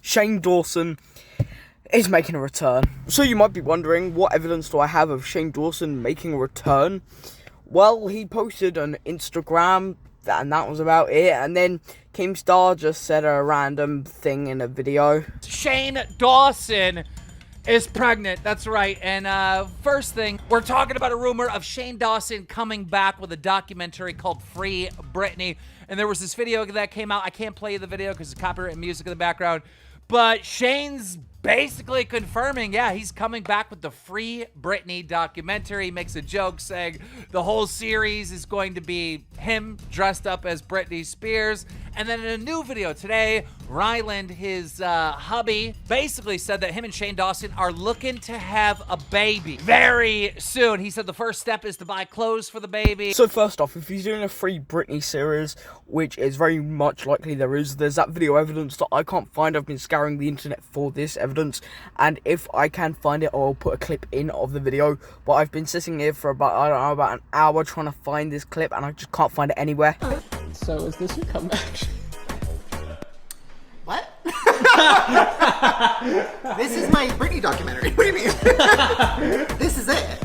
Shane Dawson is making a return. So you might be wondering, what evidence do I have of Shane Dawson making a return? Well, he posted on Instagram, and that was about it. And then Keemstar just said a random thing in a video. Shane Dawson is pregnant. That's right. And first thing, we're talking about a rumor of Shane Dawson coming back with a documentary called Free Britney. And there was this video that came out. I can't play the video because of copyright music in the background. But Shane's basically confirming, yeah, he's coming back with the Free Britney documentary. He makes a joke saying the whole series is going to be him dressed up as Britney Spears. And then in a new video today, Ryland, his hubby, basically said that him and Shane Dawson are looking to have a baby very soon. He said the first step is to buy clothes for the baby. So first off, if he's doing a Free Britney series, which is very much likely there's that video evidence that I can't find. I've been scouring the internet for this evidence, and if I can find it, I'll put a clip in of the video. But I've been sitting here for about an hour trying to find this clip, and I just can't find it anywhere. So is this your comeback? What? This is my Britney documentary. What do you mean? This is it.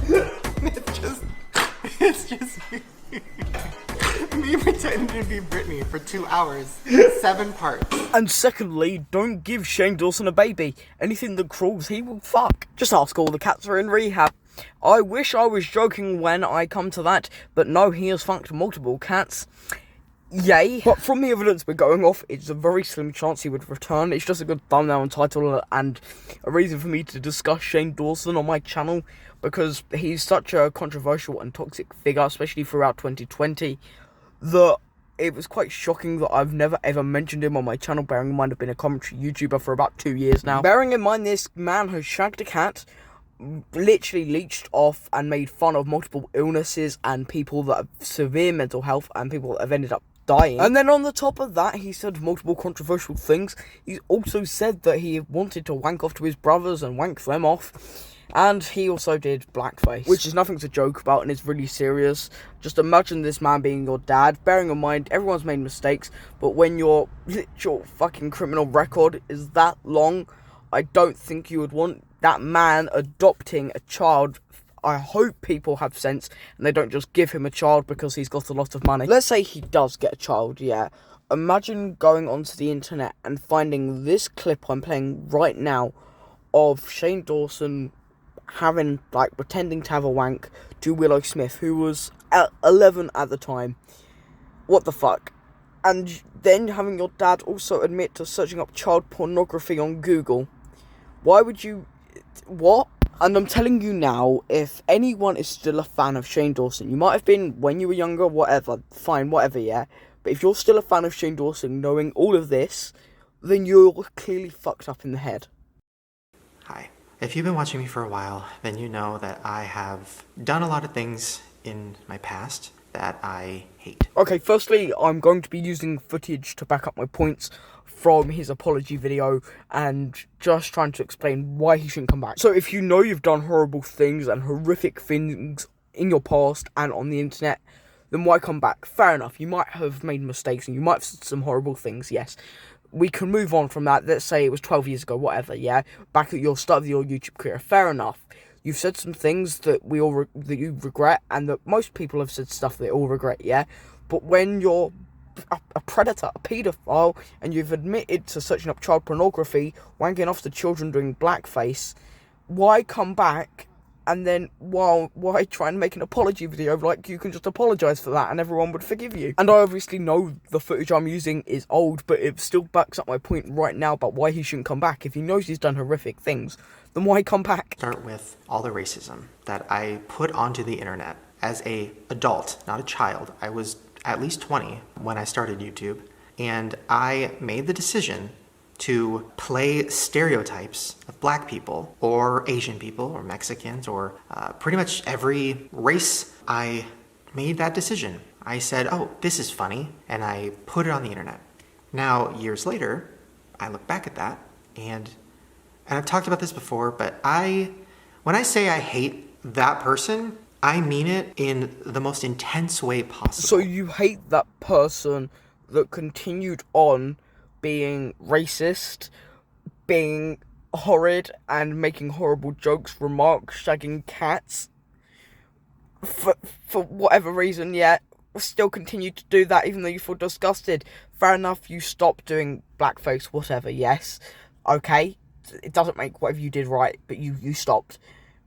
It's just me pretending to be Britney for 2 hours, 7 parts. And secondly, don't give Shane Dawson a baby. Anything that crawls, he will fuck. Just ask all the cats are in rehab. I wish I was joking when I come to that, but no, he has fucked multiple cats. Yay. But from the evidence we're going off, it's a very slim chance he would return. It's just a good thumbnail and title and a reason for me to discuss Shane Dawson on my channel, because he's such a controversial and toxic figure, especially throughout 2020, that it was quite shocking that I've never ever mentioned him on my channel, bearing in mind I've been a commentary YouTuber for about 2 years now. Bearing in mind this man has shagged a cat, literally leeched off and made fun of multiple illnesses and people that have severe mental health and people that have ended up dying. And then on the top of that, he said multiple controversial things. He's also said that he wanted to wank off to his brothers and wank them off. And he also did blackface, which is nothing to joke about and is really serious. Just imagine this man being your dad, bearing in mind everyone's made mistakes, but when your literal fucking criminal record is that long, I don't think you would want that man adopting a child. I hope people have sense and they don't just give him a child because he's got a lot of money. Let's say he does get a child, yeah. Imagine going onto the internet and finding this clip I'm playing right now of Shane Dawson pretending to have a wank to Willow Smith, who was 11 at the time. What the fuck? And then having your dad also admit to searching up child pornography on Google. Why would you... What? And I'm telling you now, if anyone is still a fan of Shane Dawson, you might have been when you were younger, whatever, fine, whatever, yeah. But if you're still a fan of Shane Dawson, knowing all of this, then you're clearly fucked up in the head. Hi. If you've been watching me for a while, then you know that I have done a lot of things in my past that I hate. Okay, firstly, I'm going to be using footage to back up my points from his apology video and just trying to explain why he shouldn't come back. So if you know you've done horrible things and horrific things in your past and on the internet, then why come back? Fair enough, you might have made mistakes and you might have said some horrible things, yes. We can move on from that. Let's say it was 12 years ago, whatever, yeah? Back at your start of your YouTube career, fair enough. You've said some things that that you regret, and that most people have said stuff they all regret, yeah? But when you're a predator, a paedophile, and you've admitted to searching up child pornography, wanking off to children doing blackface, why come back and then why try and make an apology video? Like, you can just apologise for that and everyone would forgive you. And I obviously know the footage I'm using is old, but it still backs up my point right now about why he shouldn't come back. If he knows he's done horrific things, then why come back? Start with all the racism that I put onto the internet as an adult, not a child. I was at least 20 when I started YouTube, and I made the decision to play stereotypes of black people or Asian people or Mexicans or pretty much every race. I made that decision. I said, oh, this is funny, and I put it on the internet. Now, years later, I look back at that, and I've talked about this before, but when I say I hate that person, I mean it in the most intense way possible. So you hate that person that continued on being racist, being horrid and making horrible jokes, remarks, shagging cats. For whatever reason, still continue to do that even though you feel disgusted. Fair enough, you stop doing blackface, whatever, yes. Okay, it doesn't make whatever you did right, but you stopped.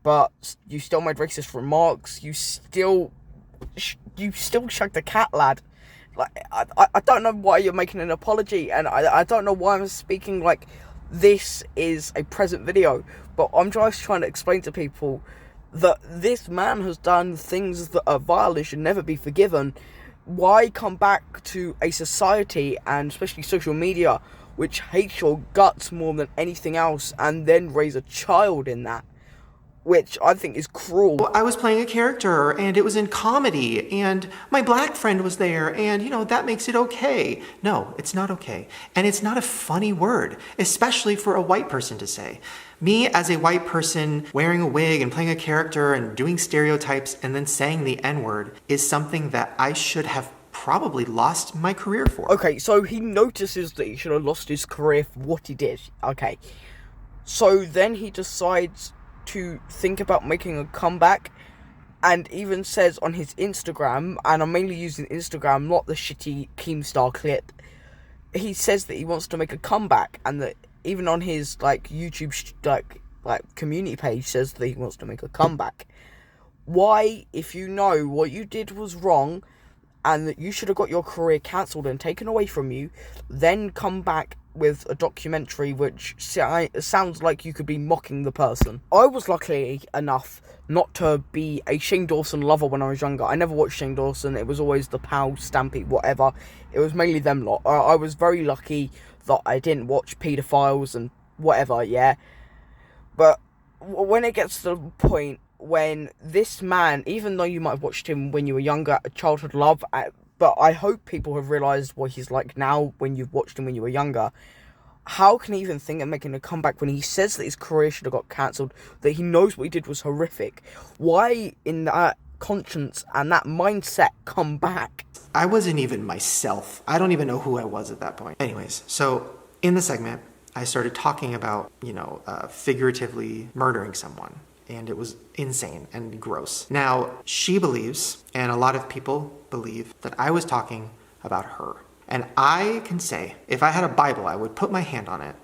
But you still made racist remarks, you still shagged a cat, lad. Like, I don't know why you're making an apology, and I don't know why I'm speaking like this is a present video, but I'm just trying to explain to people that this man has done things that are vile and should never be forgiven. Why come back to a society, and especially social media, which hates your guts more than anything else, and then raise a child in that? Which I think is cruel. Well, I was playing a character, and it was in comedy, and my black friend was there, and, that makes it okay. No, it's not okay. And it's not a funny word, especially for a white person to say. Me, as a white person, wearing a wig and playing a character and doing stereotypes and then saying the N-word is something that I should have probably lost my career for. Okay, so he notices that he should have lost his career for what he did. Okay. So then he decides to think about making a comeback, and even says on his Instagram, and I'm mainly using Instagram, not the shitty Keemstar clip, he says that he wants to make a comeback, and that even on his YouTube community page says that he wants to make a comeback. Why, if you know what you did was wrong and that you should have got your career cancelled and taken away from you, then come back with a documentary which sounds like you could be mocking the person? I was lucky enough not to be a Shane Dawson lover when I was younger. I never watched Shane Dawson. It was always the Pal, Stampy, whatever. It was mainly them lot. I was very lucky that I didn't watch paedophiles and whatever, yeah. But when it gets to the point when this man, even though you might have watched him when you were younger, a childhood love, but I hope people have realised what he's like now when you've watched him when you were younger. How can he even think of making a comeback when he says that his career should have got cancelled, that he knows what he did was horrific? Why, in that conscience and that mindset, come back? I wasn't even myself. I don't even know who I was at that point. Anyways, so in the segment, I started talking about, figuratively murdering someone. And it was insane and gross. Now, she believes, and a lot of people believe, that I was talking about her. And I can say, if I had a Bible, I would put my hand on it.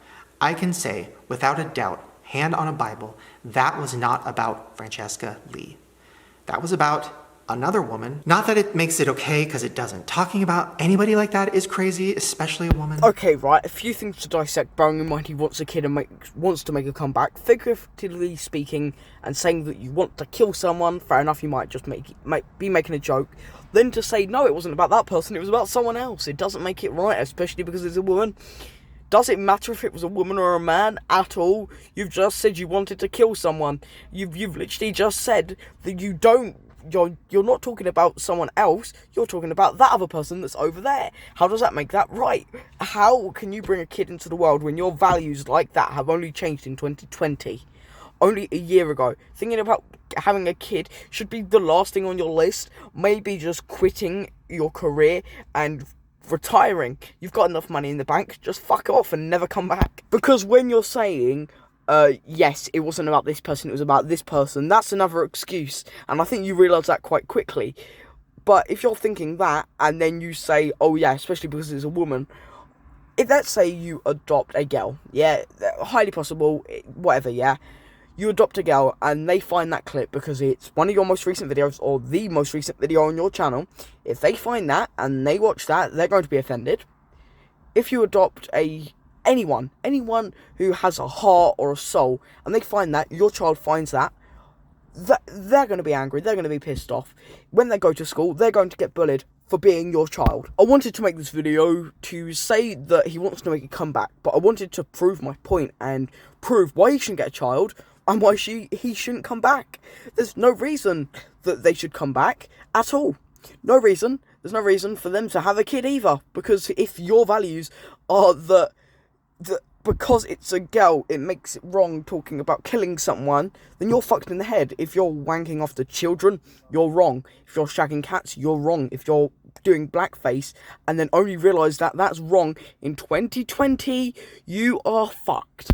I can say, without a doubt, hand on a Bible, that was not about Francesca Lee. That was about another woman. Not that it makes it okay, because it doesn't. Talking about anybody like that is crazy, especially a woman. Okay, right, a few things to dissect, bearing in mind he wants a kid and wants to make a comeback. Figuratively speaking, and saying that you want to kill someone, fair enough, you might just be making a joke. Then to say, no, it wasn't about that person, it was about someone else. It doesn't make it right, especially because it's a woman. Does it matter if it was a woman or a man at all? You've just said you wanted to kill someone. You've literally just said that you don't. You're not talking about someone else, you're talking about that other person that's over there. How does that make that right? How can you bring a kid into the world when your values like that have only changed in 2020? Only a year ago. Thinking about having a kid should be the last thing on your list. Maybe just quitting your career and retiring. You've got enough money in the bank, just fuck off and never come back. Because when you're saying, yes, it wasn't about this person, it was about this person, that's another excuse, and I think you realise that quite quickly. But if you're thinking that, and then you say, oh yeah, especially because it's a woman, if let's say you adopt a girl, yeah, highly possible, whatever, yeah, you adopt a girl, and they find that clip because it's one of your most recent videos, or the most recent video on your channel. If they find that, and they watch that, they're going to be offended. If you adopt anyone who has a heart or a soul, and they find that, your child finds that, they're going to be angry, they're going to be pissed off. When they go to school, they're going to get bullied for being your child. I wanted to make this video to say that he wants to make a comeback, but I wanted to prove my point and prove why he shouldn't get a child and why he shouldn't come back. There's no reason that they should come back at all. No reason. There's no reason for them to have a kid either, because if your values are that because it's a girl, it makes it wrong talking about killing someone, then you're fucked in the head. If you're wanking off the children, you're wrong. If you're shagging cats, you're wrong. If you're doing blackface and then only realise that that's wrong in 2020, you are fucked.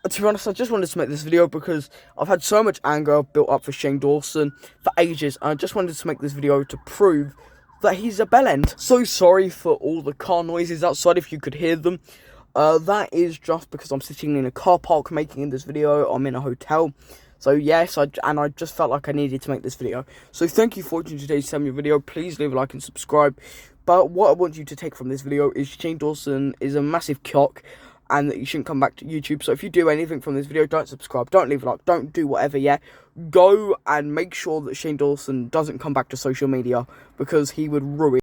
To be honest, I just wanted to make this video because I've had so much anger built up for Shane Dawson for ages, and I just wanted to make this video to prove that he's a bellend. So sorry for all the car noises outside if you could hear them. That is just because I'm sitting in a car park making this video. I'm in a hotel. So yes, I just felt like I needed to make this video. So thank you for watching today's Samuel video. Please leave a like and subscribe. But what I want you to take from this video is Shane Dawson is a massive cock, and that you shouldn't come back to YouTube. So if you do anything from this video, don't subscribe, don't leave a like, don't do whatever, yeah? Go and make sure that Shane Dawson doesn't come back to social media, because he would ruin